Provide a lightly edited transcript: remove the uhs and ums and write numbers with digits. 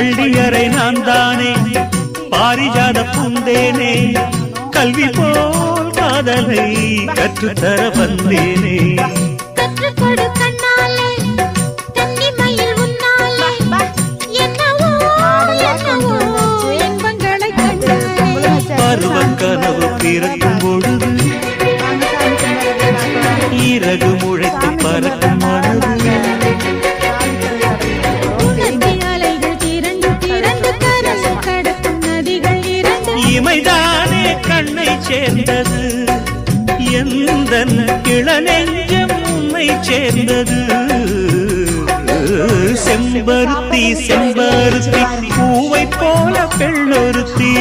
பள்ளியறை நான் தானே பாரிஜாத பூந்தேனே கல்வி போல் காதலை கற்றுத்தர வந்தேனே கற்றுக்கொடு கண்ணாலே கன்னிமயில் உன்னாலே என்னவோ என்னவோ இன்பங்களை கண்டாலே பருவக் கனவு பிறக்கும் பொழுது இறகு முளைத்து பறக்கும் மனது இமைதானே கண்ணை சேர்ந்தது எந்தன் இளநெஞ்சம் உம்மை சேர்ந்தது செம்பருத்தி செம்பருத்தி பூவை போல பெண்ணொருத்தி